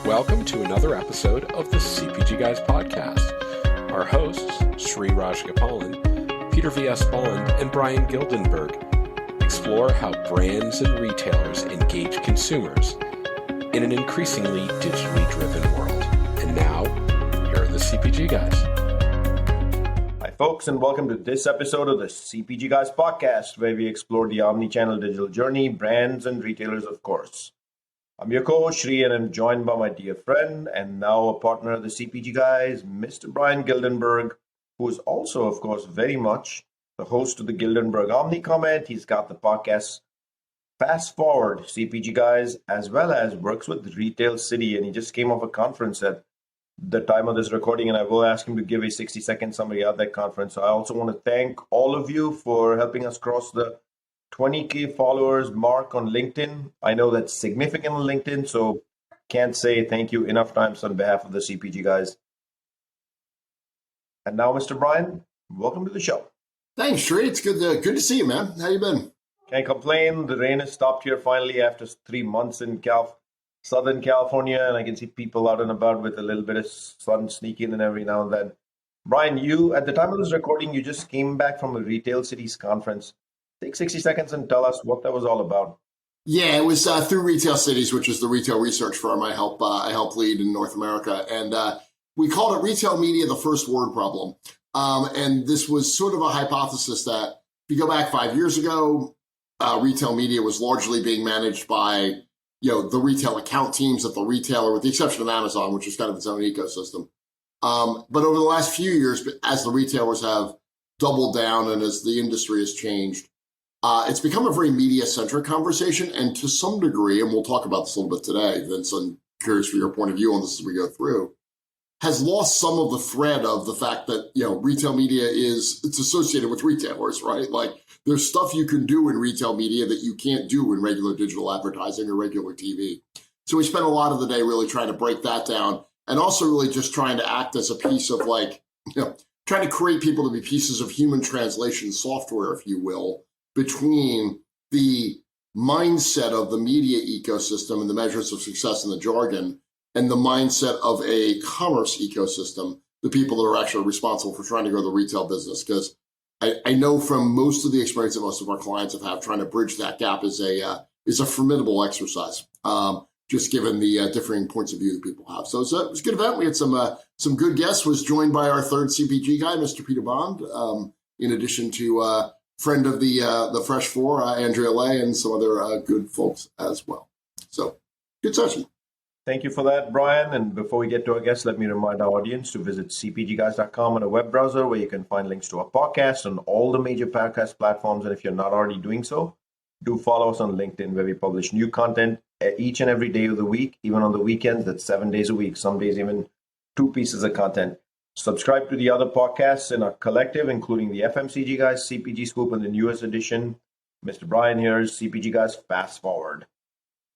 Welcome to another episode of the CPG Guys podcast. Our hosts, Sri Rajgopalan, Peter V.S. Bond, and Brian Gildenberg explore how brands and retailers engage consumers in an increasingly digitally driven world. And now, here are the CPG Guys. Hi, folks, and welcome to this episode of the CPG Guys podcast, where we explore the omni-channel digital journey, brands, and retailers, of course. I'm your co-host, Sri, and I'm joined by my dear friend and now a partner of the CPG Guys, Mr. Brian Gildenberg, who is also, of course, very much the host of the Gildenberg Omni Comment. He's got the podcast Fast Forward CPG Guys, as well as works with Retail City, and he just came off a conference at the time of this recording, and I will ask him to give a 60-second summary of that conference. So I also want to thank all of you for helping us cross the 20K followers mark on LinkedIn. I know that's significant on LinkedIn, so can't say thank you enough times on behalf of the CPG Guys. And now, Mr. Brian, welcome to the show. Thanks, Sri. It's good to see you, man. How you been? Can't complain. The rain has stopped here finally after 3 months in Southern California, and I can see people out and about with a little bit of sun sneaking in every now and then. Brian, you, at the time of this recording, you just came back from a Retail Cities conference. Take 60 seconds and tell us what that was all about. Yeah, it was through Retail Cities, which is the retail research firm I help lead in North America. And we called it Retail Media, the First Word Problem. And this was sort of a hypothesis that if you go back 5 years ago, retail media was largely being managed by the retail account teams at the retailer, with the exception of Amazon, which is kind of its own ecosystem. But over the last few years, as the retailers have doubled down and as the industry has changed, it's become a very media-centric conversation, and to some degree, and we'll talk about this a little bit today, Vince, I'm curious for your point of view on this as we go through, has lost some of the thread of the fact that, retail media it's associated with retailers, right? Like, there's stuff you can do in retail media that you can't do in regular digital advertising or regular TV. So we spent a lot of the day really trying to break that down, and also really just trying to act as a piece of trying to create people to be pieces of human translation software, if you will, between the mindset of the media ecosystem and the measures of success and the jargon, and the mindset of a commerce ecosystem, the people that are actually responsible for trying to grow the retail business. Because I know from most of the experience that most of our clients have had, trying to bridge that gap is a formidable exercise, just given the differing points of view that people have. So it was a good event. We had some good guests. Was joined by our third CPG guy, Mr. Peter Bond, in addition to friend of the Fresh Four, Andrea Lay, and some other good folks as well. So, good session. Thank you for that, Brian. And before we get to our guests, let me remind our audience to visit cpgguys.com on a web browser, where you can find links to our podcast on all the major podcast platforms. And if you're not already doing so, do follow us on LinkedIn, where we publish new content each and every day of the week, even on the weekends. That's 7 days a week, some days even 2 pieces of content. Subscribe to the other podcasts in our collective, including the FMCG Guys, CPG Scoop, and the newest edition, Mr. Brian here's CPG Guys Fast Forward.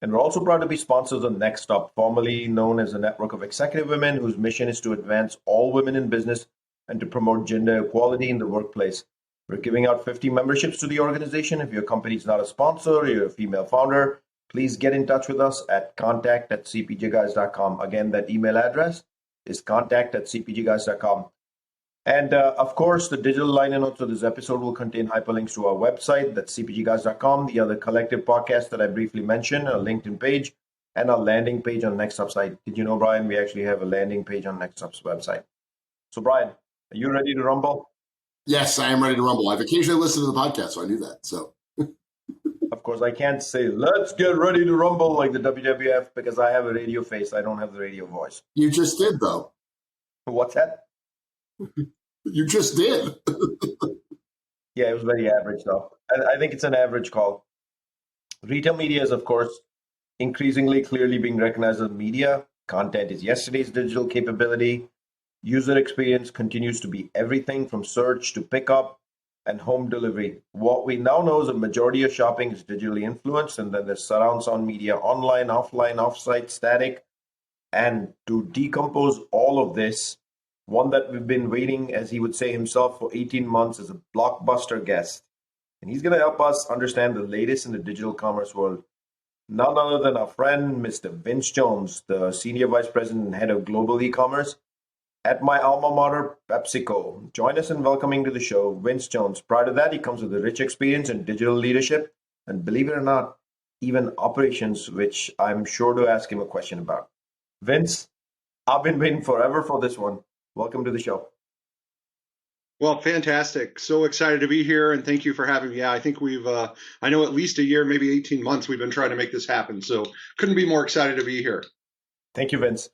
And we're also proud to be sponsors of Next Stop, formerly known as a network of executive women whose mission is to advance all women in business and to promote gender equality in the workplace. We're giving out 50 memberships to the organization. If your company is not a sponsor or you're a female founder, please get in touch with us at contact@cpgguys.com. Again, that email address is contact@cpgguys.com. And of course, the digital liner notes of this episode will contain hyperlinks to our website, that's cpgguys.com, the other collective podcast that I briefly mentioned, our LinkedIn page, and our landing page on NextUp's site. Did you know, Brian, we actually have a landing page on NextUp's website. So, Brian, are you ready to rumble? Yes, I am ready to rumble. I've occasionally listened to the podcast, so I knew that. So, of course, I can't say, let's get ready to rumble like the WWF, because I have a radio face. I don't have the radio voice. You just did, though. What's that? You just did. Yeah, it was very average, though. I think it's an average call. Retail media is, of course, increasingly clearly being recognized as media. Content is yesterday's digital capability. User experience continues to be everything from search to pickup and home delivery. What we now know is a majority of shopping is digitally influenced, and then there's surround sound media, online, offline, offsite, static. And to decompose all of this, one that we've been waiting, as he would say himself, for 18 months is a blockbuster guest. And he's going to help us understand the latest in the digital commerce world. none other than our friend, Mr. Vince Jones, the Senior Vice President and Head of Global E-commerce at my alma mater, PepsiCo. Join us in welcoming to the show, Vince Jones. Prior to that, he comes with a rich experience in digital leadership and, believe it or not, even operations, which I'm sure to ask him a question about. Vince, I've been waiting forever for this one. Welcome to the show. Well, fantastic. So excited to be here, and thank you for having me. Yeah, I think I know at least a year, maybe 18 months, we've been trying to make this happen. So couldn't be more excited to be here. Thank you, Vince.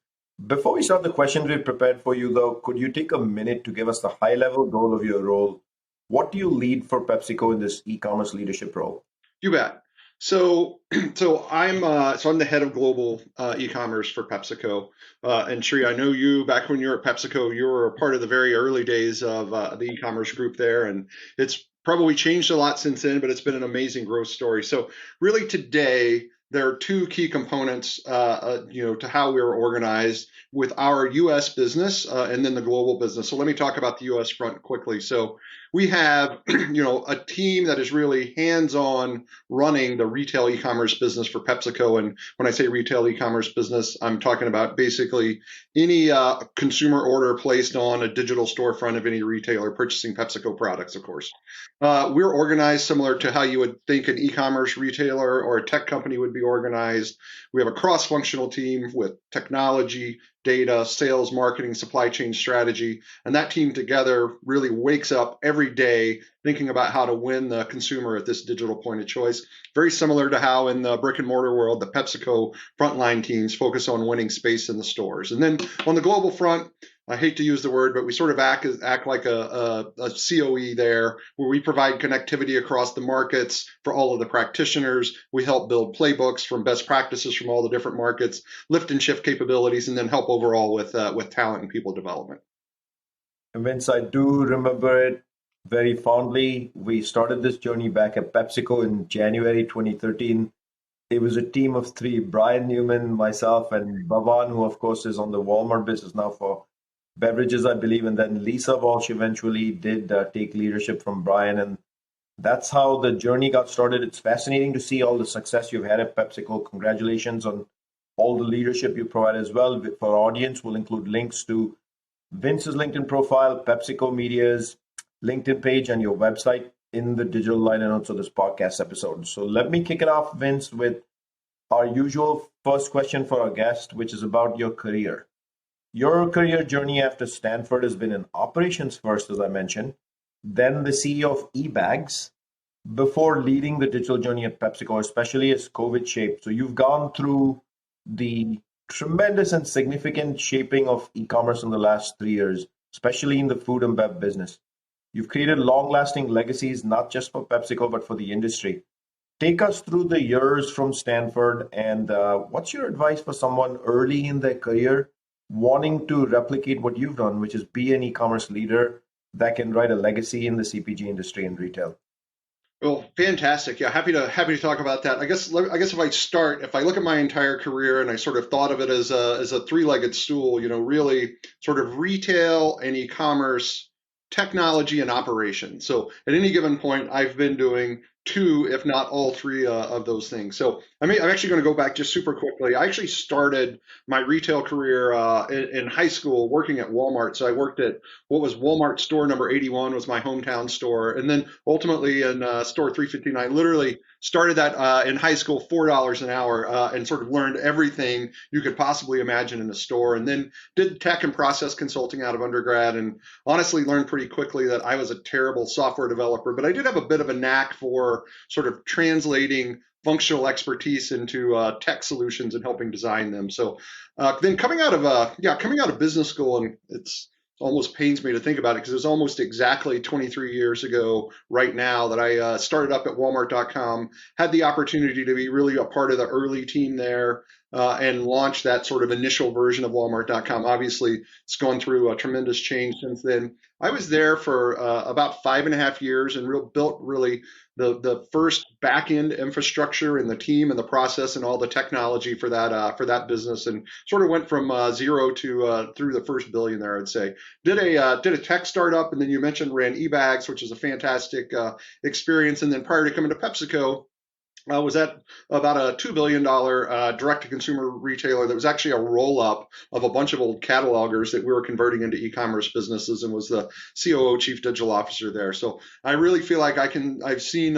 Before we start the questions we've prepared for you, though, could you take a minute to give us the high-level goal of your role? What do you lead for PepsiCo in this e-commerce leadership role? You bet. So I'm the head of global e-commerce for PepsiCo. And Sri, I know you back when you were at PepsiCo, you were a part of the very early days of the e-commerce group there, and it's probably changed a lot since then, but it's been an amazing growth story. So really today, there are two key components, to how we're organized with our U.S. business and then the global business. So let me talk about the U.S. front quickly. So we have, a team that is really hands-on running the retail e-commerce business for PepsiCo. And when I say retail e-commerce business, I'm talking about basically any consumer order placed on a digital storefront of any retailer purchasing PepsiCo products, of course. We're organized similar to how you would think an e-commerce retailer or a tech company would be organized. We have a cross-functional team with technology, data, sales, marketing, supply chain strategy, and that team together really wakes up every day thinking about how to win the consumer at this digital point of choice. Very similar to how in the brick and mortar world, the PepsiCo frontline teams focus on winning space in the stores. And then on the global front, I hate to use the word, but we sort of act like a COE there, where we provide connectivity across the markets for all of the practitioners. We help build playbooks from best practices from all the different markets, lift and shift capabilities, and then help overall with talent and people development. And Vince, I do remember it very fondly. We started this journey back at PepsiCo in January 2013. It was a team of three: Brian Newman, myself, and Bhavan, who of course is on the Walmart business now for beverages, I believe, and then Lisa Walsh eventually did take leadership from Brian, and that's how the journey got started. It's fascinating to see all the success you've had at PepsiCo. Congratulations on all the leadership you provide as well. For our audience, we'll include links to Vince's LinkedIn profile, PepsiCo Media's LinkedIn page, and your website in the digital liner notes of this podcast episode. So let me kick it off, Vince, with our usual first question for our guest, which is about your career. Your career journey after Stanford has been in operations first, as I mentioned, then the CEO of ebags, before leading the digital journey at PepsiCo, especially as COVID shaped. So you've gone through the tremendous and significant shaping of e-commerce in the last 3 years, especially in the food and bev business. You've created long-lasting legacies, not just for PepsiCo, but for the industry. Take us through the years from Stanford, and what's your advice for someone early in their career wanting to replicate what you've done, which is be an e-commerce leader that can write a legacy in the CPG industry and retail? Well, fantastic. Yeah, happy to talk about that. I guess if I look at my entire career and I sort of thought of it as a three-legged stool, really sort of retail and e-commerce, technology and operations. So at any given point, I've been doing two, if not all three of those things. So I'm actually going to go back just super quickly. I actually started my retail career in high school working at Walmart. So I worked at what was Walmart store number 81 was my hometown store. And then ultimately in store 359, literally started that in high school, $4 an hour, and sort of learned everything you could possibly imagine in a store. And then did tech and process consulting out of undergrad, and honestly learned pretty quickly that I was a terrible software developer, but I did have a bit of a knack for sort of translating functional expertise into tech solutions and helping design them. So then coming out of business school, and it's almost pains me to think about it because it was almost exactly 23 years ago right now that I started up at Walmart.com, had the opportunity to be really a part of the early team there and launch that sort of initial version of Walmart.com. Obviously, it's gone through a tremendous change since then. I was there for about 5.5 years and built really the first back-end infrastructure and the team and the process and all the technology for that business, and sort of went from zero to through the first billion there, I'd say. Did a tech startup, and then you mentioned ran ebags, which is a fantastic experience. And then prior to coming to PepsiCo, was at about a $2 billion direct-to-consumer retailer that was actually a roll-up of a bunch of old catalogers that we were converting into e-commerce businesses, and was the COO, Chief Digital Officer there. So I really feel like I've seen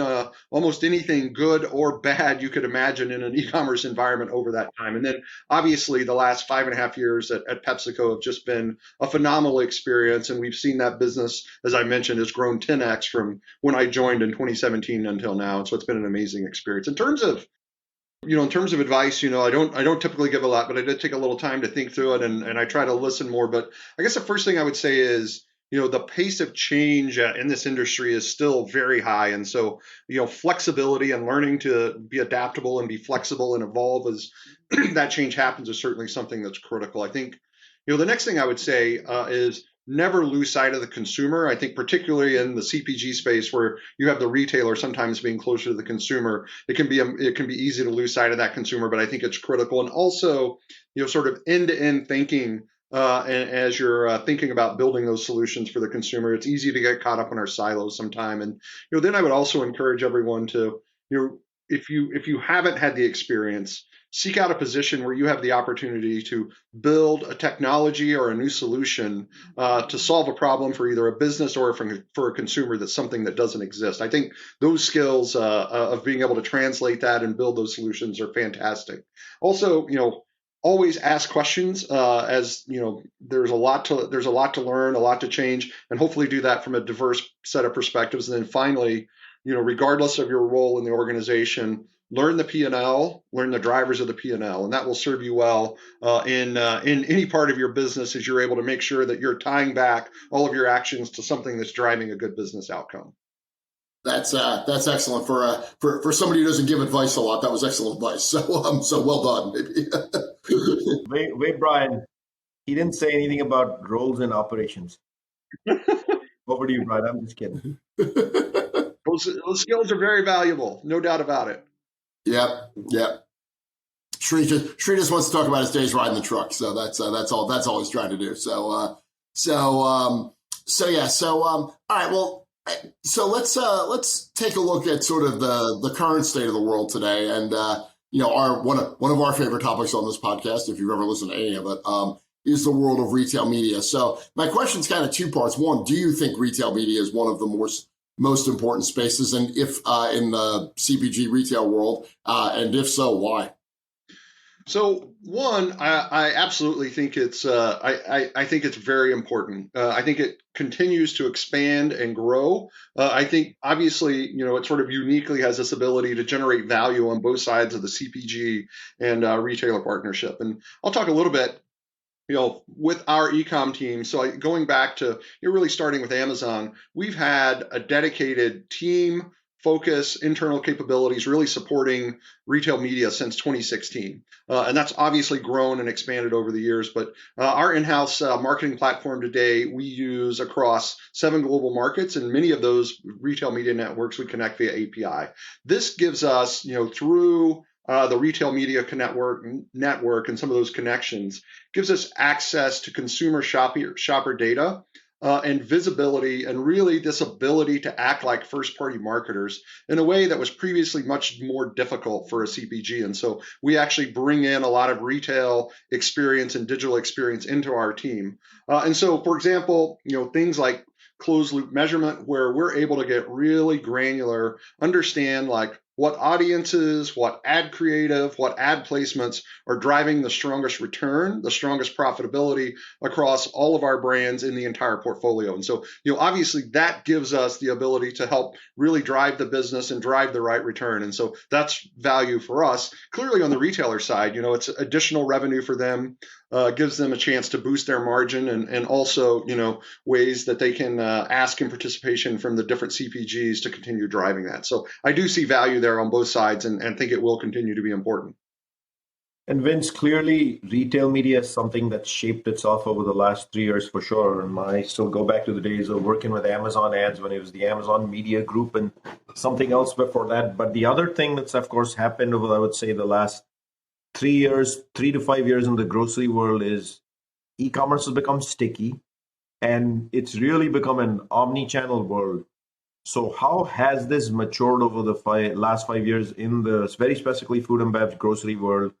almost anything good or bad you could imagine in an e-commerce environment over that time. And then obviously the last 5.5 years at PepsiCo have just been a phenomenal experience, and we've seen that business, as I mentioned, has grown 10x from when I joined in 2017 until now. And so it's been an amazing experience. In terms of advice, I don't typically give a lot, but I did take a little time to think through it, and I try to listen more. But I guess the first thing I would say is, the pace of change in this industry is still very high. And so, flexibility and learning to be adaptable and be flexible and evolve as that change happens is certainly something that's critical. I think, the next thing I would say is never lose sight of the consumer. I think particularly in the CPG space, where you have the retailer sometimes being closer to the consumer, it can be easy to lose sight of that consumer, but I think it's critical. And also, sort of end-to-end thinking, and as you're thinking about building those solutions for the consumer, it's easy to get caught up in our silos sometime. And then I would also encourage everyone to, if you haven't had the experience, seek out a position where you have the opportunity to build a technology or a new solution to solve a problem for either a business or for a consumer that's something that doesn't exist. I think those skills of being able to translate that and build those solutions are fantastic. Also, always ask questions, as there's a lot to learn, a lot to change, and hopefully do that from a diverse set of perspectives. And then finally, regardless of your role in the organization, learn the P&L, learn the drivers of the P&L, and that will serve you well in any part of your business, as you're able to make sure that you're tying back all of your actions to something that's driving a good business outcome. That's excellent for somebody who doesn't give advice a lot. That was excellent advice. So well done. Wait, Brian. He didn't say anything about roles in operations. Over to you, Brian. I'm just kidding. Those skills are very valuable, no doubt about it. Yep. Sri just wants to talk about his days riding the truck, so that's all he's trying to do. All right. Well, so let's take a look at sort of the current state of the world today, and one of our favorite topics on this podcast, if you've ever listened to any of it, is the world of retail media. So my question's kind of two parts. One, do you think retail media is one of the most important spaces, and if in the CPG retail world, and if so, why? So one, I absolutely think it's I think it's very important. I think it continues to expand and grow. I think obviously, it sort of uniquely has this ability to generate value on both sides of the CPG and retailer partnership. And I'll talk a little bit, with our ecom team. So going back to, really starting with Amazon, we've had a dedicated team, focus, internal capabilities, really supporting retail media since 2016. And that's obviously grown and expanded over the years. But our in-house marketing platform today, we use across 7 global markets, and many of those retail media networks we connect via API. This gives us, through the retail media network and some of those connections, gives us access to consumer shopper data and visibility, and really this ability to act like first-party marketers in a way that was previously much more difficult for a CPG. And so we actually bring in a lot of retail experience and digital experience into our team. And so, for example, things like closed loop measurement, where we're able to get really granular, understand like what audiences, what ad creative, what ad placements are driving the strongest return, the strongest profitability across all of our brands in the entire portfolio. And so, obviously that gives us the ability to help really drive the business and drive the right return. And so that's value for us. Clearly on the retailer side, it's additional revenue for them, gives them a chance to boost their margin, and also, ways that they can ask in participation from the different CPGs to continue driving that. So I do see value there on both sides, and think it will continue to be important. And Vince, clearly retail media is something that's shaped itself over the last 3 years for sure. And I still go back to the days of working with Amazon ads when it was the Amazon Media Group and something else before that. But the other thing that's, of course, happened over, I would say, the last 3 to 5 years in the grocery world is e-commerce has become sticky, and it's really become an omni-channel world. So how has this matured over the last 5 years in the very specifically food and bev grocery world?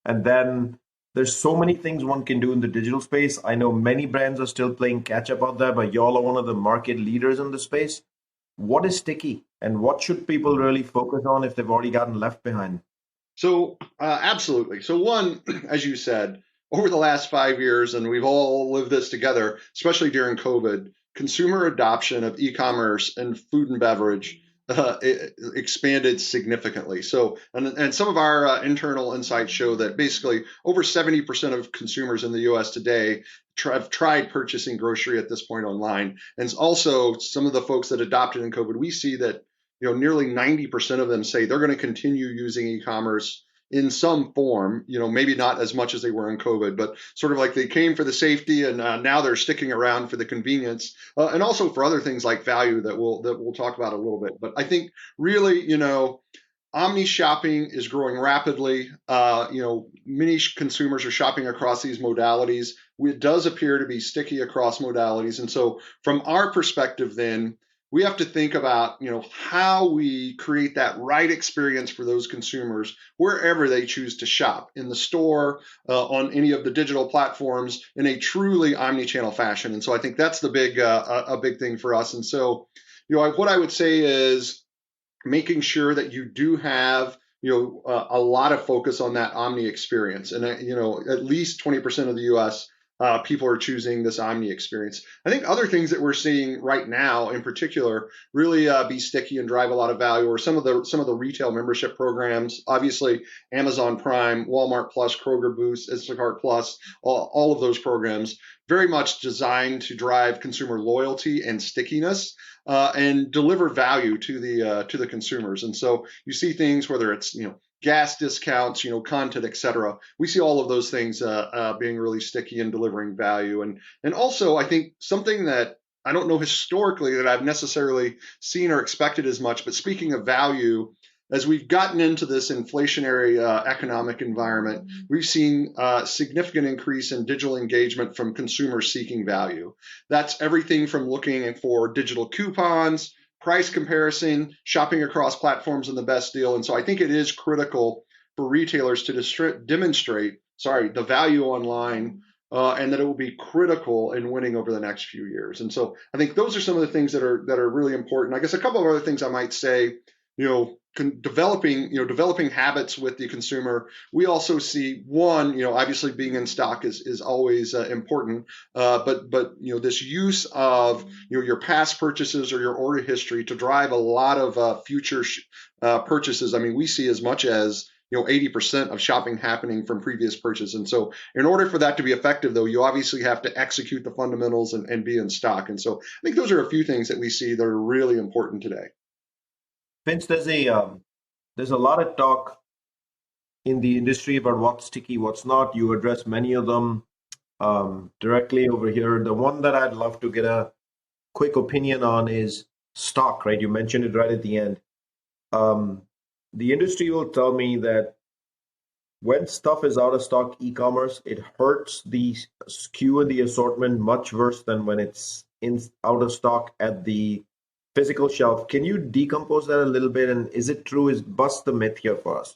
And then there's so many things one can do in the digital space. I know many brands are still playing catch up out there, but y'all are one of the market leaders in the space. What is sticky and what should people really focus on if they've already gotten left behind? So absolutely. So one, as you said, over the last 5 years, and we've all lived this together, especially during COVID, consumer adoption of e-commerce and food and beverage expanded significantly. So, and some of our internal insights show that basically over 70% of consumers in the U.S. today have tried purchasing grocery at this point online. And also some of the folks that adopted in COVID, we see that nearly 90% of them say they're going to continue using e-commerce in some form, maybe not as much as they were in COVID, but sort of like they came for the safety and now they're sticking around for the convenience and also for other things like value that we'll talk about a little bit. But I think really, omni shopping is growing rapidly. Many consumers are shopping across these modalities. It does appear to be sticky across modalities. And so from our perspective, then, we have to think about, how we create that right experience for those consumers wherever they choose to shop, in the store, on any of the digital platforms, in a truly omni-channel fashion. And so I think that's the a big thing for us. And so, what I would say is making sure that you do have a lot of focus on that omni experience, and at least 20% of the U.S. People are choosing this omni experience. I think other things that we're seeing right now, in particular, really be sticky and drive a lot of value, or some of the retail membership programs. Obviously, Amazon Prime, Walmart Plus, Kroger Boost, Instacart Plus, all of those programs, very much designed to drive consumer loyalty and stickiness. And deliver value to the consumers. And so you see things, whether it's gas discounts, content, et cetera. We see all of those things being really sticky and delivering value. And also, I think something that I don't know historically that I've necessarily seen or expected as much, but speaking of value, as we've gotten into this inflationary economic environment, we've seen a significant increase in digital engagement from consumers seeking value. That's everything from looking for digital coupons, price comparison, shopping across platforms and the best deal. And so I think it is critical for retailers to demonstrate the value online, and that it will be critical in winning over the next few years. And so I think those are some of the things that are really important. I guess a couple of other things I might say, developing habits with the consumer. We also see one, obviously being in stock is always important, but this use of your past purchases or your order history to drive a lot of future purchases. I mean, we see as much as 80% of shopping happening from previous purchase. And so in order for that to be effective, though, you obviously have to execute the fundamentals and be in stock. And so I think those are a few things that we see that are really important today. Vince, there's a lot of talk in the industry about what's sticky, what's not. You address many of them directly over here. The one that I'd love to get a quick opinion on is stock, right? You mentioned it right at the end. The industry will tell me that when stuff is out of stock, e-commerce, it hurts the SKU and the assortment much worse than when it's out of stock at the physical shelf. Can you decompose that a little bit? And is it true? Bust the myth here for us.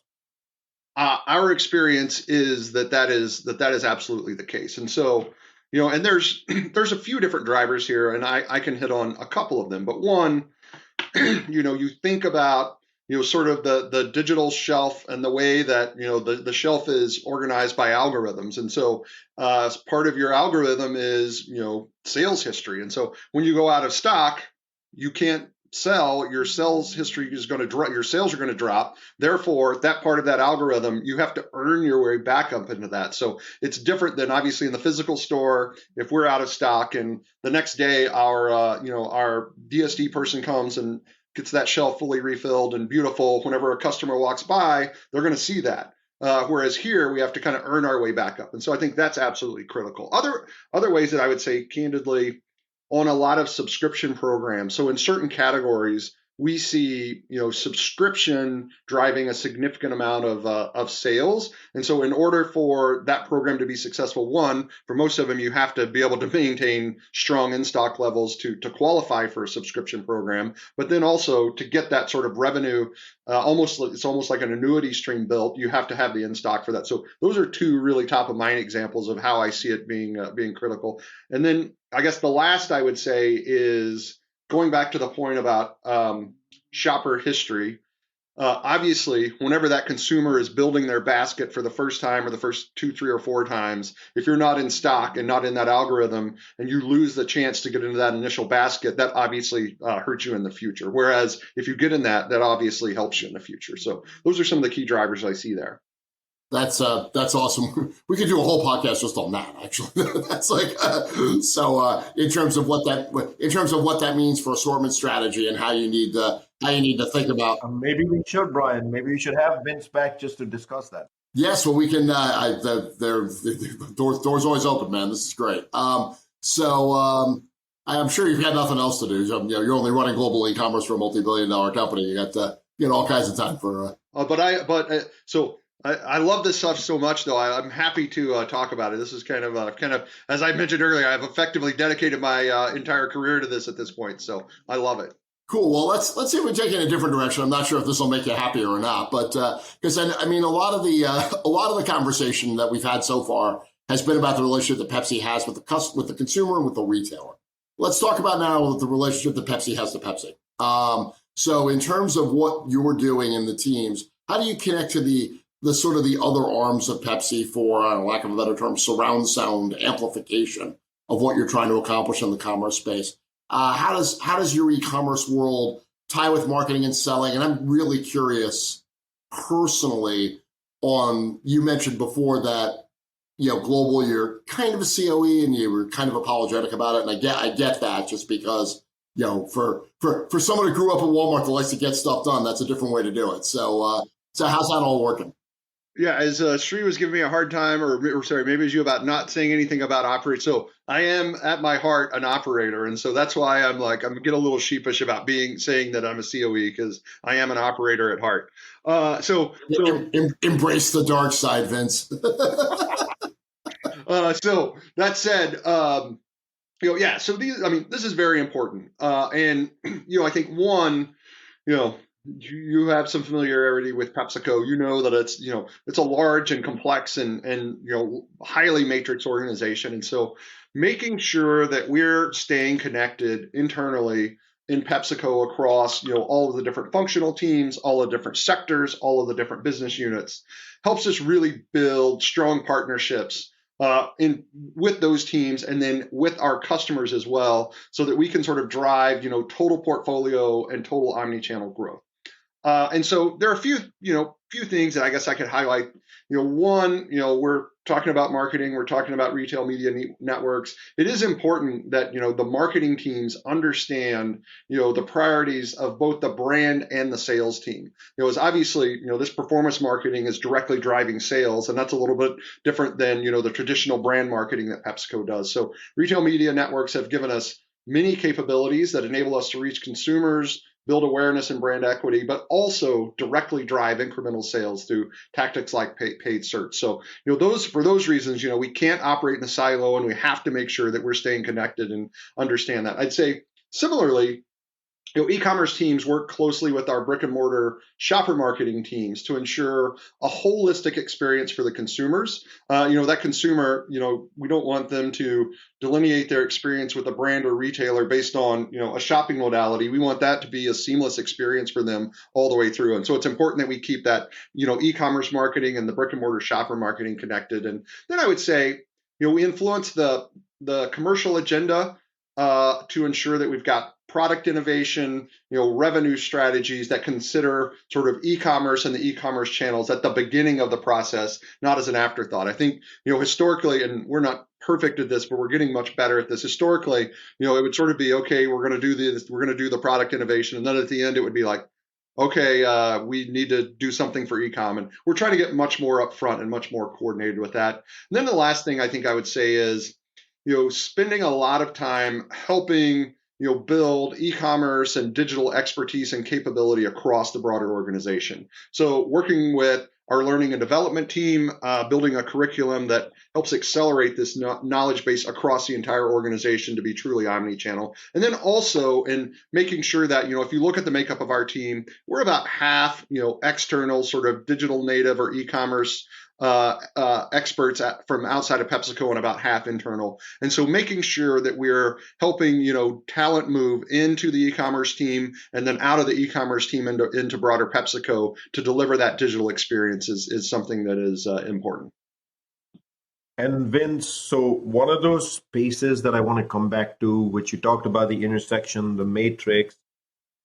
Our experience is that is absolutely the case. And so, and there's a few different drivers here, and I can hit on a couple of them. But one, you think about sort of the digital shelf and the way that the shelf is organized by algorithms. And so part of your algorithm is sales history. And so when you go out of stock, you can't sell. Your sales history is going to drop. Your sales are going to drop. Therefore, that part of that algorithm, you have to earn your way back up into that. So it's different than obviously in the physical store. If we're out of stock and the next day our DSD person comes and gets that shelf fully refilled and beautiful, whenever a customer walks by, they're going to see that. Whereas here we have to kind of earn our way back up. And so I think that's absolutely critical. Other ways that I would say candidly, on a lot of subscription programs. So in certain categories, we see, subscription driving a significant amount of sales. And so in order for that program to be successful, one, for most of them, you have to be able to maintain strong in-stock levels to qualify for a subscription program. But then also to get that sort of revenue, it's almost like an annuity stream built, you have to have the in-stock for that. So those are two really top of mind examples of how I see it being critical. And then I guess the last I would say is going back to the point about shopper history. Obviously, whenever that consumer is building their basket for the first time or the first 2, 3, or 4 times, if you're not in stock and not in that algorithm and you lose the chance to get into that initial basket, that obviously hurts you in the future. Whereas if you get in that so helps you in the future. So those are some of the key drivers I see there. That's awesome. We could do a whole podcast just on that. Actually, that's like in terms of what that means for assortment strategy and how you need to think about. Maybe we should, Brian. Maybe we should have Vince back just to discuss that. Yes, well, we can. The door's always open, man. This is great. I'm sure you've got nothing else to do. You're only running global e-commerce for a multi-billion-dollar company. You got all kinds of time for. I love this stuff so much, though. I'm happy to talk about it. This is kind of, as I mentioned earlier, I've effectively dedicated my entire career to this at this point. So I love it. Cool. Well, let's see if we take it in a different direction. I'm not sure if this will make you happier or not, but because I mean, a lot of the conversation that we've had so far has been about the relationship that Pepsi has with the consumer and with the retailer. Let's talk about now the relationship that Pepsi has to Pepsi. So in terms of what you're doing in the teams, how do you connect to the sort of the other arms of Pepsi for, lack of a better term, surround sound amplification of what you're trying to accomplish in the commerce space? How does your e-commerce world tie with marketing and selling? And I'm really curious personally you mentioned before that, global, you're kind of a COE and you were kind of apologetic about it. And I get that just because, for someone who grew up at Walmart that likes to get stuff done, that's a different way to do it. So how's that all working? Yeah, as Sri was giving me a hard time, or sorry, maybe it was you about not saying anything about operate. So I am at my heart an operator, and so that's why I'm get a little sheepish about saying that I'm a COE, because I am an operator at heart. So embrace the dark side, Vince. So that said, yeah. So this is very important, and I think one, you have some familiarity with PepsiCo. You know that it's a large and complex and highly matrix organization. And so making sure that we're staying connected internally in PepsiCo across, all of the different functional teams, all the different sectors, all of the different business units helps us really build strong partnerships with those teams and then with our customers as well, so that we can sort of drive, total portfolio and total omni-channel growth. And so there are a few things that I guess I could highlight. One, we're talking about marketing, we're talking about retail media networks. It is important that, the marketing teams understand, the priorities of both the brand and the sales team. As obviously, this performance marketing is directly driving sales, and that's a little bit different than, the traditional brand marketing that PepsiCo does. So retail media networks have given us many capabilities that enable us to reach consumers, build awareness and brand equity, but also directly drive incremental sales through tactics like paid search. So, for those reasons, we can't operate in a silo, and we have to make sure that we're staying connected and understand that. I'd say similarly, e-commerce teams work closely with our brick and mortar shopper marketing teams to ensure a holistic experience for the consumers. That consumer, we don't want them to delineate their experience with a brand or retailer based on, a shopping modality. We want that to be a seamless experience for them all the way through. And so it's important that we keep that, e-commerce marketing and the brick and mortar shopper marketing connected. And then I would say, we influence the commercial agenda to ensure that we've got product innovation, revenue strategies that consider sort of e-commerce and the e-commerce channels at the beginning of the process, not as an afterthought. I think, historically, and we're not perfect at this, but we're getting much better at this. Historically, it would sort of be, okay, we're going to do this, we're going to do the product innovation. And then at the end, it would be like, okay, we need to do something for e-com. And we're trying to get much more upfront and much more coordinated with that. And then the last thing I think I would say is, spending a lot of time helping build e-commerce and digital expertise and capability across the broader organization. So working with our learning and development team, building a curriculum that helps accelerate this knowledge base across the entire organization to be truly omni-channel. And then also in making sure that, if you look at the makeup of our team, we're about half, external sort of digital native or e-commerce experts from outside of PepsiCo and about half internal. And so making sure that we're helping, talent move into the e-commerce team and then out of the e-commerce team into broader PepsiCo to deliver that digital experience is something that is important. And Vince, so one of those spaces that I want to come back to, which you talked about, the intersection, the matrix,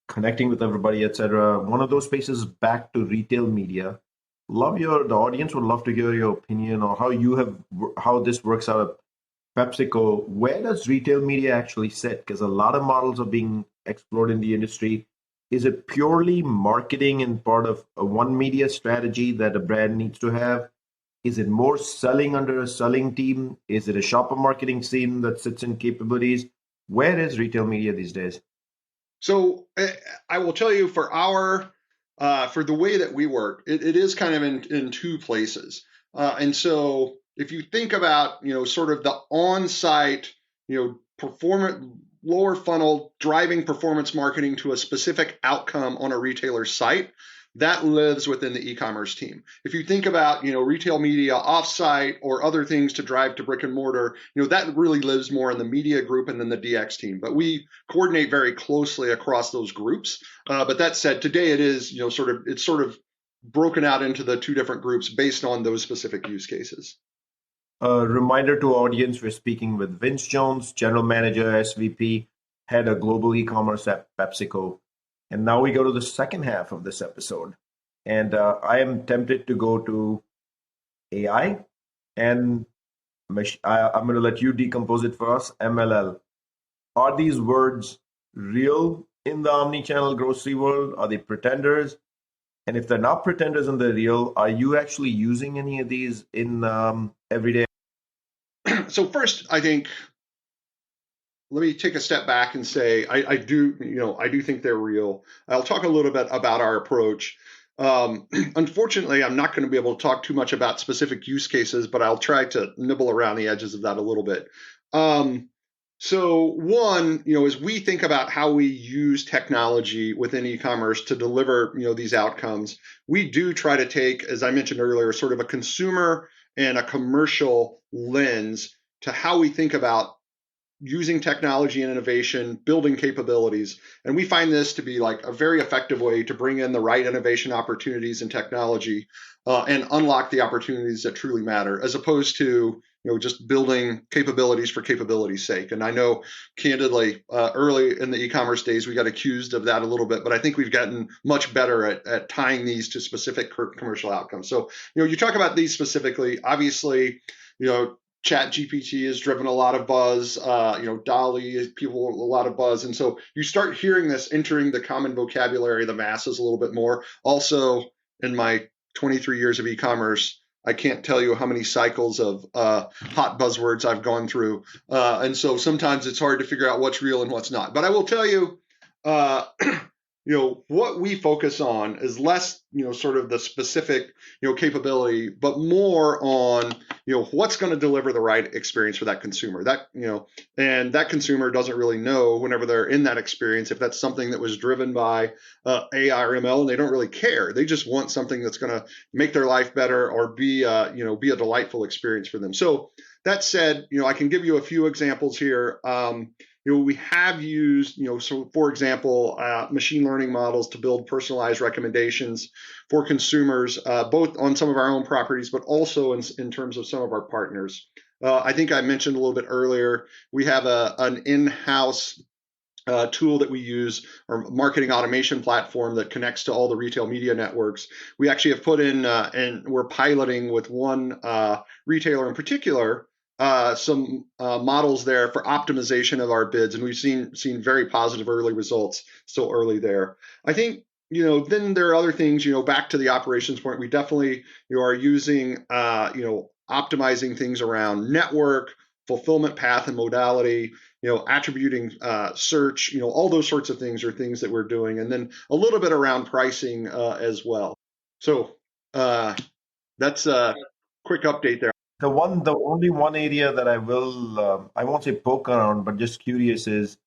connecting with everybody, etc. One of those spaces back to retail media. The audience would love to hear your opinion on how this works out at PepsiCo. Where does retail media actually sit? Because a lot of models are being explored in the industry. Is it purely marketing and part of a one media strategy that a brand needs to have? Is it more selling under a selling team? Is it a shopper marketing team that sits in capabilities? Where is retail media these days? So I will tell you for the way that we work, it is kind of in two places. And so if you think about, sort of the on-site, performance, lower funnel driving performance marketing to a specific outcome on a retailer's site, that lives within the e-commerce team. If you think about, retail media offsite or other things to drive to brick and mortar, that really lives more in the media group and then the DX team. But we coordinate very closely across those groups. But that said, today it is, it's sort of broken out into the two different groups based on those specific use cases. A reminder to audience, we're speaking with Vince Jones, General Manager, SVP, Head of Global E-commerce at PepsiCo. And now we go to the second half of this episode. And I am tempted to go to AI. And I'm going to let you decompose it for us. MLL. Are these words real in the omni-channel grocery world? Are they pretenders? And if they're not pretenders and they're real, are you actually using any of these in everyday? So first, I think, let me take a step back and say I do think they're real. I'll talk a little bit about our approach. Unfortunately, I'm not going to be able to talk too much about specific use cases, but I'll try to nibble around the edges of that a little bit. So one, as we think about how we use technology within e-commerce to deliver, these outcomes, we do try to take, as I mentioned earlier, sort of a consumer and a commercial lens to how we think about using technology and innovation, building capabilities. And we find this to be like a very effective way to bring in the right innovation opportunities and technology and unlock the opportunities that truly matter, as opposed to just building capabilities for capability's sake. And I know, candidly, early in the e-commerce days, we got accused of that a little bit, but I think we've gotten much better at tying these to specific commercial outcomes. So, you talk about these specifically, obviously, Chat GPT has driven a lot of buzz, DALL-E, people, a lot of buzz. And so you start hearing this entering the common vocabulary of the masses a little bit more. Also, in my 23 years of e-commerce, I can't tell you how many cycles of hot buzzwords I've gone through. And so sometimes it's hard to figure out what's real and what's not. But I will tell you, what we focus on is less, sort of the specific, capability, but more on, what's going to deliver the right experience for that consumer. And that consumer doesn't really know whenever they're in that experience if that's something that was driven by AI or ML, and they don't really care. They just want something that's going to make their life better or be a delightful experience for them. So that said, I can give you a few examples here. We have used, so for example, machine learning models to build personalized recommendations for consumers, both on some of our own properties, but also in terms of some of our partners. I think I mentioned a little bit earlier, we have an in-house tool that we use, our marketing automation platform that connects to all the retail media networks. We actually have put in, and we're piloting with one retailer in particular, some models there for optimization of our bids, and we've seen very positive early results. Still early there. I think then there are other things. Back to the operations point, we definitely are using optimizing things around network, fulfillment path and modality, attributing search, all those sorts of things are things that we're doing, and then a little bit around pricing as well. So that's a quick update there. The only one area that I will, I won't say poke around, but just curious is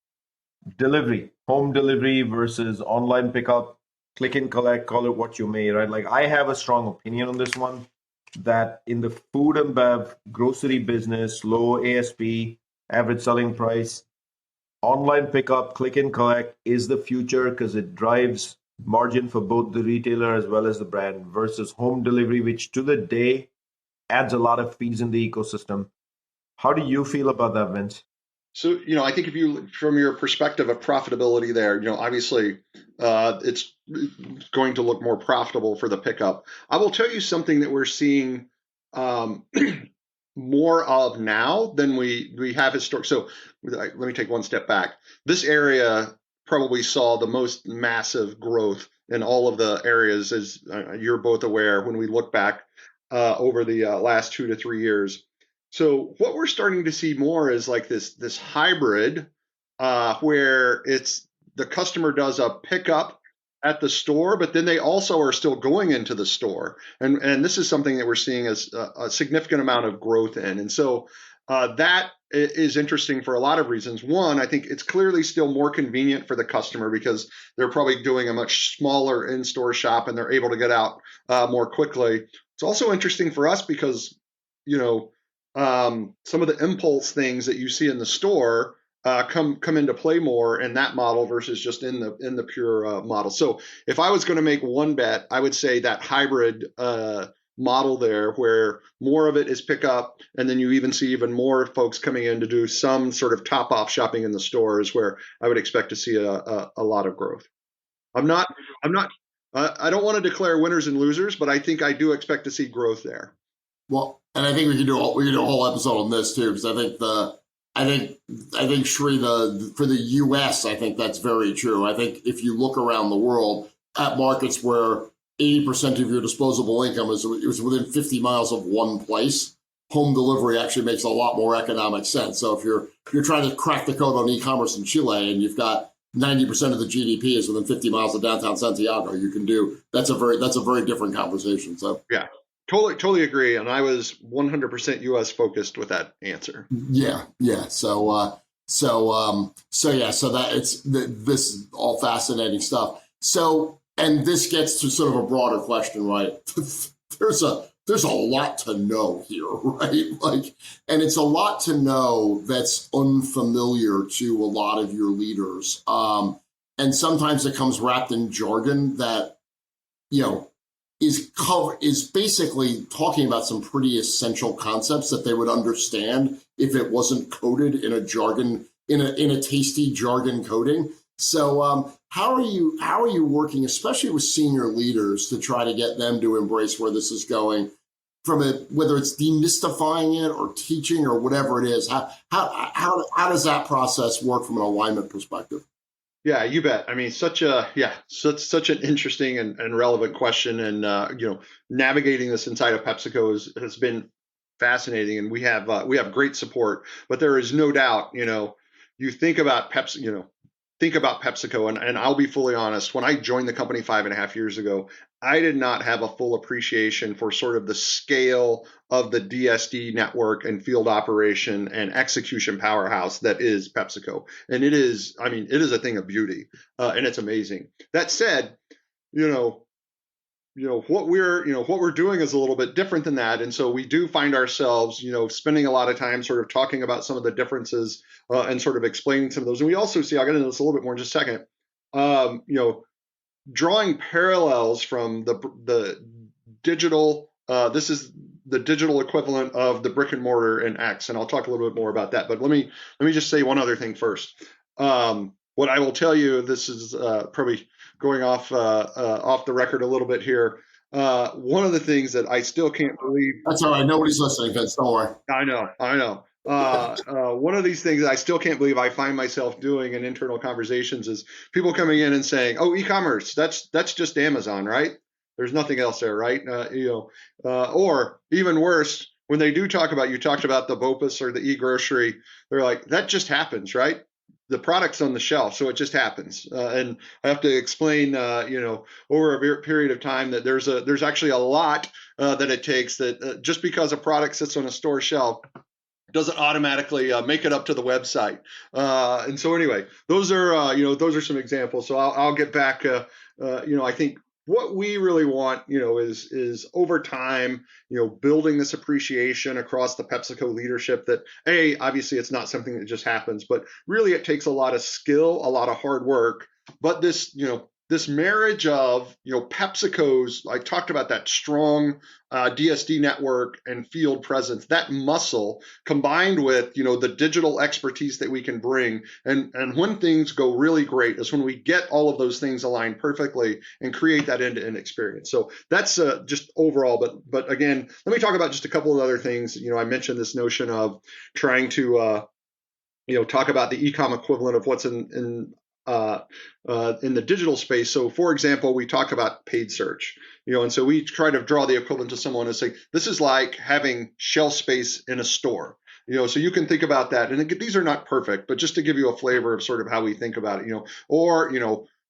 delivery, home delivery versus online pickup, click and collect, call it what you may, right? Like I have a strong opinion on this one, that in the food and bev grocery business, low ASP, average selling price, online pickup, click and collect is the future because it drives margin for both the retailer as well as the brand versus home delivery, which to the day adds a lot of fees in the ecosystem. How do you feel about that, Vince? So, I think if you, from your perspective of profitability there, obviously it's going to look more profitable for the pickup. I will tell you something that we're seeing more of now than we have historically. So let me take one step back. This area probably saw the most massive growth in all of the areas, as you're both aware, when we look back over the last 2 to 3 years. So what we're starting to see more is like this hybrid where it's the customer does a pickup at the store, but then they also are still going into the store. And this is something that we're seeing as a significant amount of growth in. And so that is interesting for a lot of reasons. One, I think it's clearly still more convenient for the customer because they're probably doing a much smaller in-store shop and they're able to get out more quickly. It's also interesting for us because, some of the impulse things that you see in the store come into play more in that model versus just in the pure model. So if I was going to make one bet, I would say that hybrid model there, where more of it is pickup, and then you even see even more folks coming in to do some sort of top-off shopping in the store, is where I would expect to see a lot of growth. I don't want to declare winners and losers, but I think I do expect to see growth there. Well, and I think we can do a whole episode on this too, because I think Shri, for the U.S., I think that's very true. I think if you look around the world at markets where 80% of your disposable income is within 50 miles of one place, home delivery actually makes a lot more economic sense. So if you're trying to crack the code on e-commerce in Chile and you've got 90% of the GDP is within 50 miles of downtown Santiago, that's a very different conversation. So yeah. Totally agree. And I was 100% US focused with that answer. Yeah. So that this is all fascinating stuff. So, and this gets to sort of a broader question, right? There's a lot to know here, right? And it's a lot to know that's unfamiliar to a lot of your leaders. And sometimes it comes wrapped in jargon that, is basically talking about some pretty essential concepts that they would understand if it wasn't coded in a jargon, in a tasty jargon coding. So how are you working, especially with senior leaders, to try to get them to embrace where this is going, from whether it's demystifying it or teaching or whatever it is? How does that process work from an alignment perspective? Yeah, you bet. I mean, such an interesting and relevant question, and navigating this inside of PepsiCo has been fascinating, and we have great support. But there is no doubt, you think about PepsiCo, and I'll be fully honest. When I joined the company 5.5 years ago, I did not have a full appreciation for sort of the scale of the DSD network and field operation and execution powerhouse that is PepsiCo. And it is a thing of beauty, and it's amazing. That said, what we're doing is a little bit different than that. And so we do find ourselves, spending a lot of time sort of talking about some of the differences and sort of explaining some of those. And we also see, I'll get into this a little bit more in just a second, drawing parallels from the digital, this is the digital equivalent of the brick and mortar in X, and I'll talk a little bit more about that. But let me just say one other thing first. What I will tell you, this is probably going off the record a little bit here. One of the things that I still can't believe. That's all right. Nobody's listening, Vince. Don't worry. I know. One of these things that I still can't believe I find myself doing in internal conversations is people coming in and saying, "Oh, e-commerce, that's just Amazon, right? There's nothing else there, right?" Or even worse, when they do talk about, you talked about the BOPUS or the e-grocery, they're like, that just happens, right? The product's on the shelf, so it just happens. And I have to explain, over a period of time that there's actually a lot that it takes, that just because a product sits on a store shelf doesn't automatically make it up to the website. And so anyway, those are some examples. So I'll get back. I think what we really want, is over time, building this appreciation across the PepsiCo leadership that, obviously it's not something that just happens, but really it takes a lot of skill, a lot of hard work. But this marriage of, PepsiCo's, I talked about that strong DSD network and field presence, that muscle combined with, the digital expertise that we can bring. And when things go really great is when we get all of those things aligned perfectly and create that end-to-end experience. So that's just overall. But again, let me talk about just a couple of other things. I mentioned this notion of trying to, talk about the e-com equivalent of what's in the digital space. So for example, we talk about paid search, and so we try to draw the equivalent to someone and say, this is like having shelf space in a store, so you can think about that. And these are not perfect, but just to give you a flavor of sort of how we think about it, or,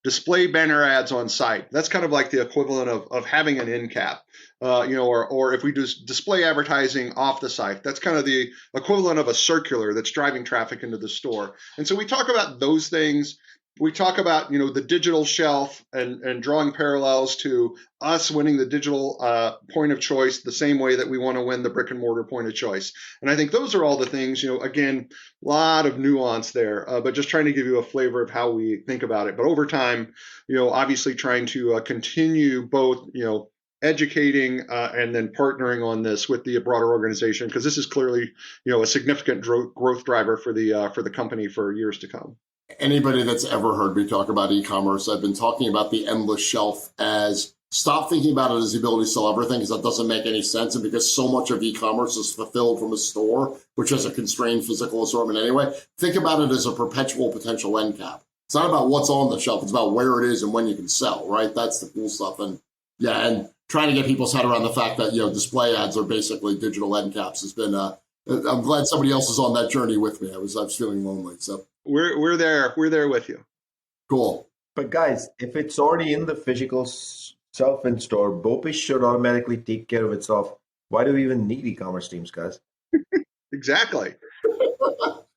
display banner ads on site. That's kind of like the equivalent of having an end cap, or if we do display advertising off the site, that's kind of the equivalent of a circular that's driving traffic into the store. And so we talk about those things. We talk about, the digital shelf and drawing parallels to us winning the digital point of choice the same way that we want to win the brick and mortar point of choice. And I think those are all the things, again, a lot of nuance there, but just trying to give you a flavor of how we think about it. But over time, obviously trying to continue both, educating and then partnering on this with the broader organization, because this is clearly, a significant growth driver for the company for years to come. Anybody that's ever heard me talk about e-commerce, I've been talking about the endless shelf as stop thinking about it as the ability to sell everything, because that doesn't make any sense. And because so much of e-commerce is fulfilled from a store, which has a constrained physical assortment anyway, think about it as a perpetual potential end cap. It's not about what's on the shelf. It's about where it is and when you can sell, right? That's the cool stuff. And and trying to get people's head around the fact that, display ads are basically digital end caps has been, I'm glad somebody else is on that journey with me. I was feeling lonely. So we're there with you. Cool. But guys, if it's already in the physical shelf in store, BOPIS should automatically take care of itself. Why do we even need e-commerce teams, guys? Exactly.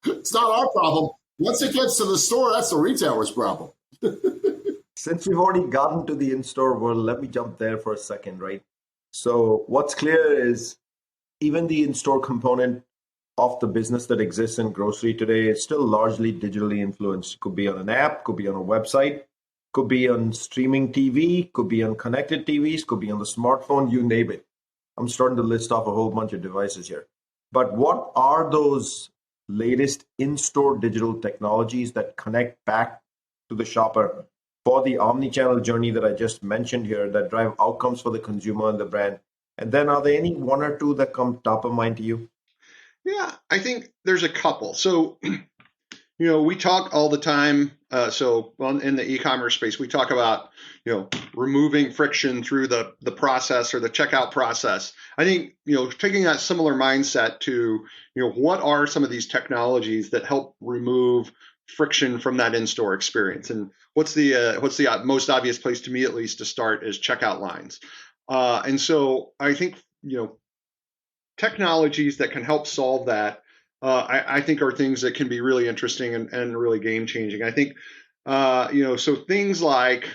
It's not our problem. Once it gets to the store, that's the retailer's problem. Since we've already gotten to the in-store world, let me jump there for a second, right? So what's clear is even the in-store component of the business that exists in grocery today is still largely digitally influenced. Could be on an app, could be on a website, could be on streaming TV, could be on connected TVs, could be on the smartphone, you name it. I'm starting to list off a whole bunch of devices here. But what are those latest in-store digital technologies that connect back to the shopper for the omni-channel journey that I just mentioned here that drive outcomes for the consumer and the brand? And then are there any one or two that come top of mind to you? Yeah, I think there's a couple. So, we talk all the time. In the e-commerce space, we talk about, removing friction through the process or the checkout process. I think, taking that similar mindset to, what are some of these technologies that help remove friction from that in-store experience? And what's the most obvious place to me, at least, to start is checkout lines. And so I think, technologies that can help solve that, I think are things that can be really interesting and really game changing. I think, so things like,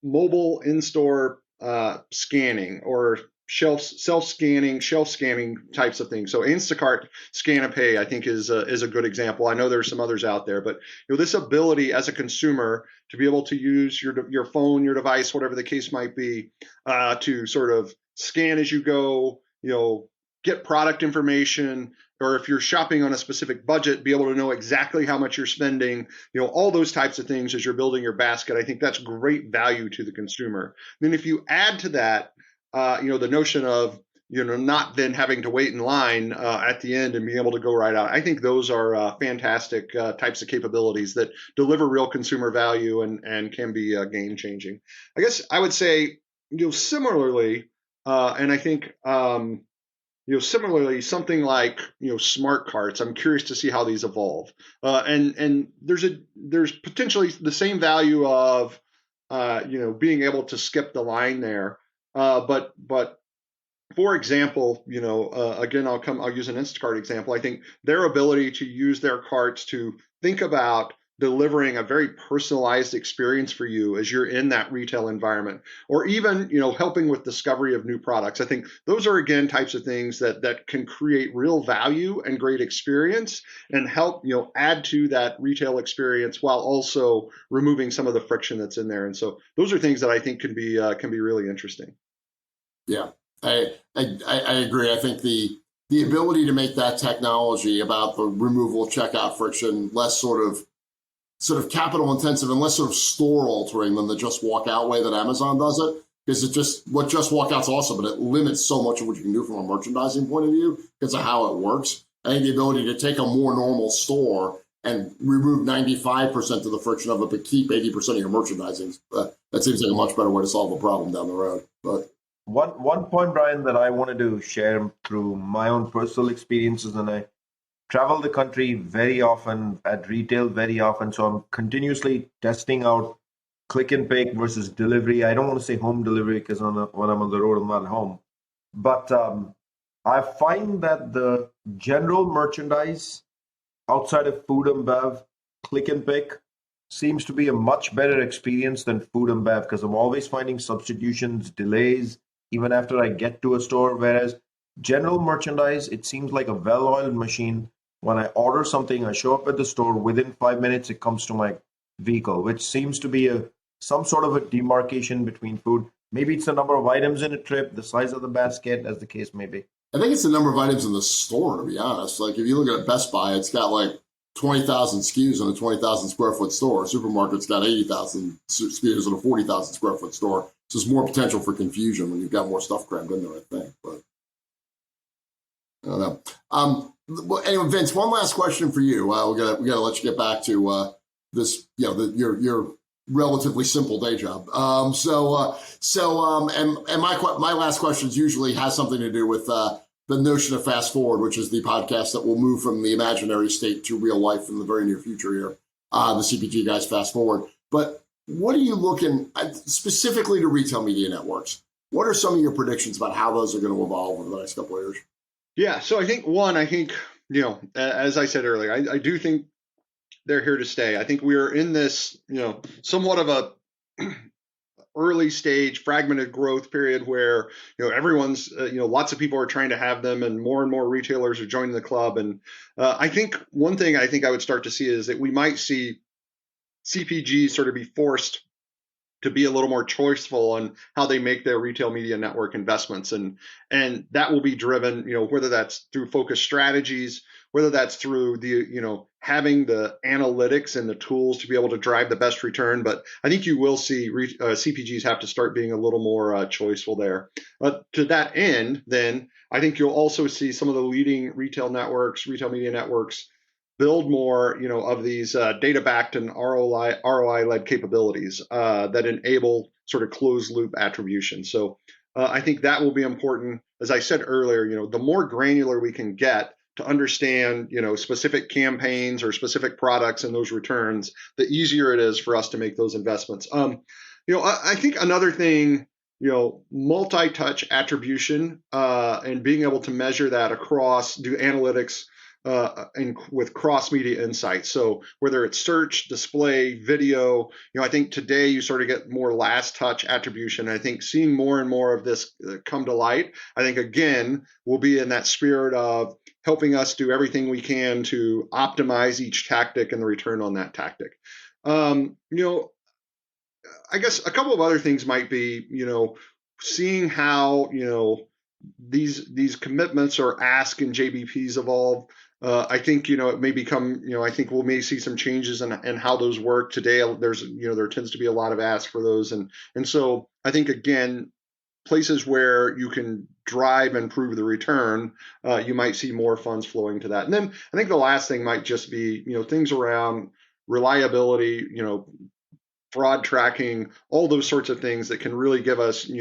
mobile in-store scanning or shelf scanning types of things. So Instacart Scan and Pay, I think, is a good example. I know there's some others out there, but this ability as a consumer to be able to use your phone, your device, whatever the case might be, to sort of scan as you go, get product information, or if you're shopping on a specific budget, be able to know exactly how much you're spending, all those types of things as you're building your basket. I think that's great value to the consumer. And then if you add to that, the notion of, not then having to wait in line at the end and being able to go right out. I think those are fantastic types of capabilities that deliver real consumer value and can be game changing. I guess I would say, similarly, And I think, similarly, something like, smart carts, I'm curious to see how these evolve. And there's potentially the same value of, being able to skip the line there. But for example, again, I'll use an Instacart example. I think their ability to use their carts to think about delivering a very personalized experience for you as you're in that retail environment, or even, helping with discovery of new products. I think those are, again, types of things that can create real value and great experience and help, add to that retail experience while also removing some of the friction that's in there. And so those are things that I think can be really interesting. Yeah, I agree. I think the ability to make that technology about the removal of checkout friction less sort of capital intensive and less sort of store altering than the just walk out way that Amazon does it. Because what just walk out's awesome, but it limits so much of what you can do from a merchandising point of view because of how it works. I think the ability to take a more normal store and remove 95% of the friction of it, but keep 80% of your merchandising, that seems like a much better way to solve a problem down the road. But one point, Brian, that I wanted to share through my own personal experiences, and I travel the country very often at retail very often, so I'm continuously testing out click and pick versus delivery. I don't want to say home delivery because when I'm on the road, I'm not home. But I find that the general merchandise outside of food and bev, click and pick, seems to be a much better experience than food and bev because I'm always finding substitutions, delays, even after I get to a store. Whereas general merchandise, it seems like a well-oiled machine. When I order something, I show up at the store, within 5 minutes, it comes to my vehicle, which seems to be some sort of a demarcation between food. Maybe it's the number of items in a trip, the size of the basket, as the case may be. I think it's the number of items in the store, to be honest. Like if you look at Best Buy, it's got like 20,000 SKUs in a 20,000 square foot store. Supermarket's got 80,000 SKUs in a 40,000 square foot store. So there's more potential for confusion when you've got more stuff crammed in there, I think. But I don't know. Well, anyway, Vince, one last question for you. We gotta let you get back to this, your relatively simple day job. And my last questions usually has something to do with the notion of Fast Forward, which is the podcast that will move from the imaginary state to real life in the very near future here. The CPG Guys Fast Forward. But what are you looking specifically to retail media networks? What are some of your predictions about how those are going to evolve over the next couple of years? Yeah, so I think, as I said earlier, I do think they're here to stay. I think we are in this, somewhat of a early stage fragmented growth period where, everyone's, lots of people are trying to have them and more retailers are joining the club. And I think one thing I think I would start to see is that we might see CPGs sort of be forced to be a little more choiceful on how they make their retail media network investments. And that will be driven, whether that's through focused strategies, whether that's through the, having the analytics and the tools to be able to drive the best return. But I think you will see CPGs have to start being a little more choiceful there. To that end, then I think you'll also see some of the leading retail media networks, build more, of these data-backed and ROI-led capabilities that enable sort of closed-loop attribution. So I think that will be important. As I said earlier, the more granular we can get to understand, specific campaigns or specific products and those returns, the easier it is for us to make those investments. I think another thing, multi-touch attribution and being able to measure that across, do analytics and with cross-media insights. So whether it's search, display, video, I think today you sort of get more last touch attribution. I think seeing more and more of this come to light, I think, again, will be in that spirit of helping us do everything we can to optimize each tactic and the return on that tactic. I guess a couple of other things might be, seeing how, these commitments or ask and JBPs evolve. I think, it may become, I think we may see some changes in how those work. Today, there tends to be a lot of ask for those. And so I think, again, places where you can drive and prove the return, you might see more funds flowing to that. And then I think the last thing might just be, things around reliability, fraud tracking, all those sorts of things that can really give us,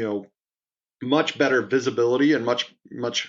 much better visibility and much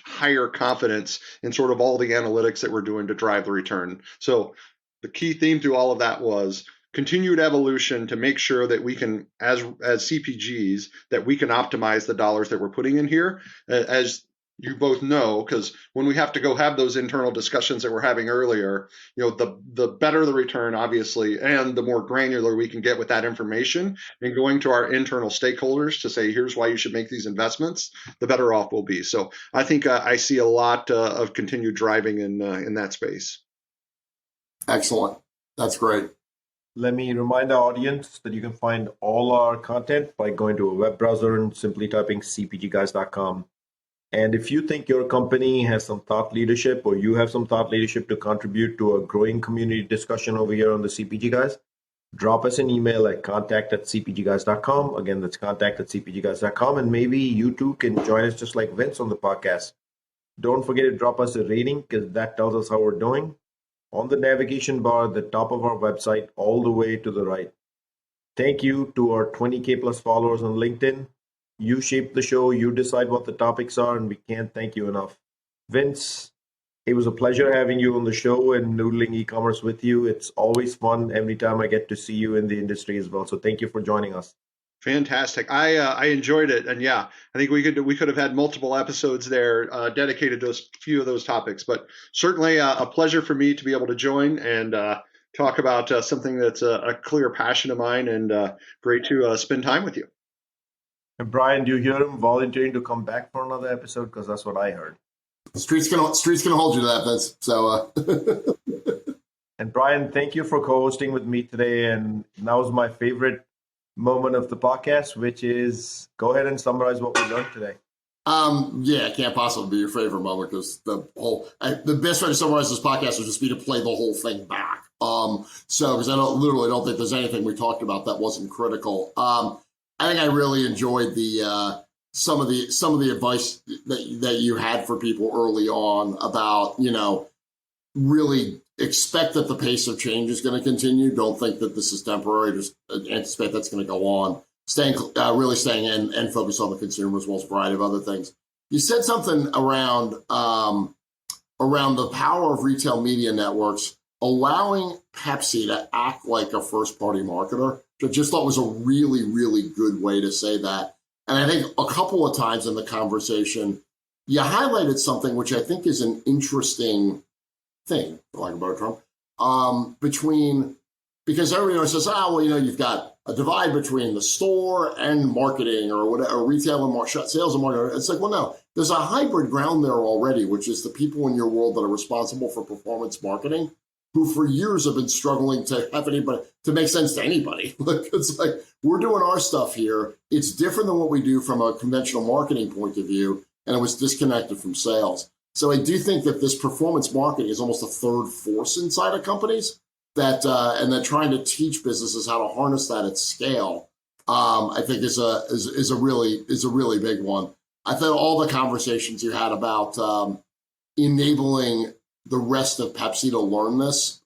higher confidence in sort of all the analytics that we're doing to drive the return. So the key theme through all of that was continued evolution to make sure that we can, as CPGs, that we can optimize the dollars that we're putting in here. As you both know, because when we have to go have those internal discussions that we're having earlier, the better the return, obviously, and the more granular we can get with that information and going to our internal stakeholders to say, here's why you should make these investments, the better off we'll be. So I think I see a lot of continued driving in that space. Excellent. That's great. Let me remind our audience that you can find all our content by going to a web browser and simply typing cpgguys.com. And if you think your company has some thought leadership or you have some thought leadership to contribute to a growing community discussion over here on the CPG Guys, drop us an email at contact@cpgguys.com. Again, that's contact@cpgguys.com. And maybe you too can join us just like Vince on the podcast. Don't forget to drop us a rating because that tells us how we're doing. On the navigation bar at the top of our website, all the way to the right. Thank you to our 20K plus followers on LinkedIn. You shape the show, you decide what the topics are, and we can't thank you enough. Vince, it was a pleasure having you on the show and noodling e-commerce with you. It's always fun every time I get to see you in the industry as well. So thank you for joining us. Fantastic. I enjoyed it, and yeah, I think we could have had multiple episodes there dedicated to a few of those topics. But certainly a pleasure for me to be able to join and talk about something that's a clear passion of mine, and great to spend time with you. And Brian, do you hear him volunteering to come back for another episode? Because that's what I heard. The street's gonna hold you to that, Vince. So. And Brian, thank you for co-hosting with me today. And that was my favorite moment of the podcast, which is go ahead and summarize what we learned today. Yeah, it can't possibly be your favorite moment because the best way to summarize this podcast would just be to play the whole thing back. So because I don't think there's anything we talked about that wasn't critical. I think I really enjoyed the some of the advice that you had for people early on about, really expect that the pace of change is going to continue. Don't think that this is temporary. Just anticipate that's going to go on. Really staying in and focus on the consumer as well as a variety of other things. You said something around the power of retail media networks allowing Pepsi to act like a first-party marketer, which I just thought was a really, really good way to say that. And I think a couple of times in the conversation, you highlighted something which I think is an interesting thing, for lack of a better term, because everyone says, you've got a divide between the store and marketing or whatever, retail and sales and marketing. It's like, well, no, there's a hybrid ground there already, which is the people in your world that are responsible for performance marketing, who for years have been struggling to have anybody to make sense to anybody. It's like, we're doing our stuff here. It's different than what we do from a conventional marketing point of view, and it was disconnected from sales. So I do think that this performance marketing is almost a third force inside of companies that, and then trying to teach businesses how to harness that at scale, I think is a really big one. I thought all the conversations you had about enabling the rest of Pepsi to learn this,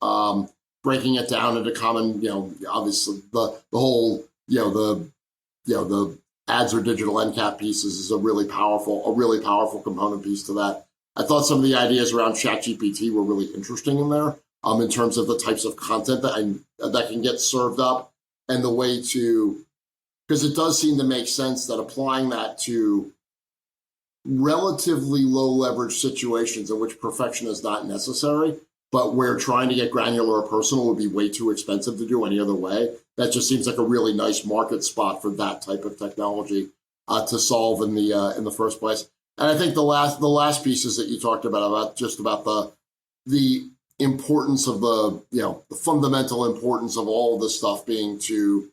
breaking it down into common, obviously the whole, the ads or digital end cap pieces is a really powerful component piece to that. I thought some of the ideas around ChatGPT were really interesting in there, in terms of the types of content that can get served up and the way to, because it does seem to make sense that applying that to relatively low leverage situations in which perfection is not necessary, but where trying to get granular or personal would be way too expensive to do any other way. That just seems like a really nice market spot for that type of technology to solve in the first place. And I think the last pieces that you talked about the importance of the fundamental importance of all of this stuff being to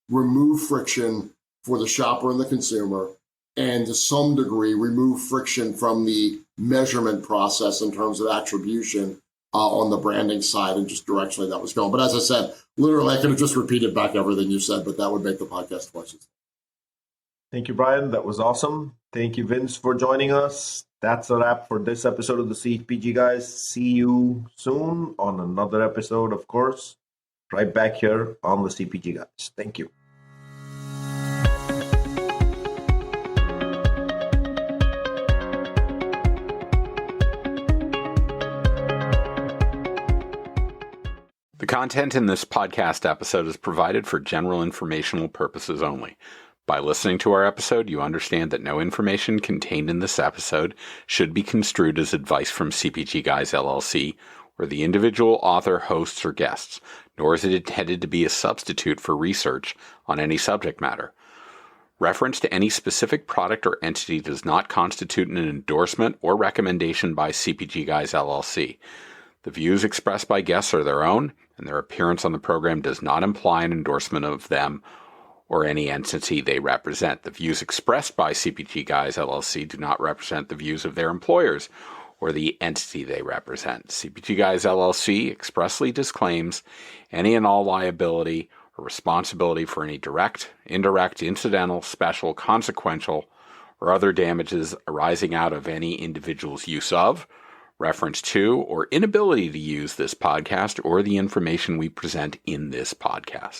remove friction for the shopper and the consumer, and to some degree remove friction from the measurement process in terms of attribution on the branding side, and just directionally that was going. But as I said, literally I could have just repeated back everything you said, but that would make the podcast twice. Thank you, Brian. That was awesome. Thank you, Vince, for joining us. That's a wrap for this episode of the CPG Guys. See you soon on another episode, of course, right back here on the CPG Guys. Thank you. The content in this podcast episode is provided for general informational purposes only. By listening to our episode, you understand that no information contained in this episode should be construed as advice from CPG Guys LLC or the individual author, hosts, or guests, nor is it intended to be a substitute for research on any subject matter. Reference to any specific product or entity does not constitute an endorsement or recommendation by CPG Guys LLC. The views expressed by guests are their own, and their appearance on the program does not imply an endorsement of them or any entity they represent. The views expressed by CPG Guys LLC do not represent the views of their employers or the entity they represent. CPG Guys LLC expressly disclaims any and all liability or responsibility for any direct, indirect, incidental, special, consequential, or other damages arising out of any individual's use of, reference to, or inability to use this podcast or the information we present in this podcast.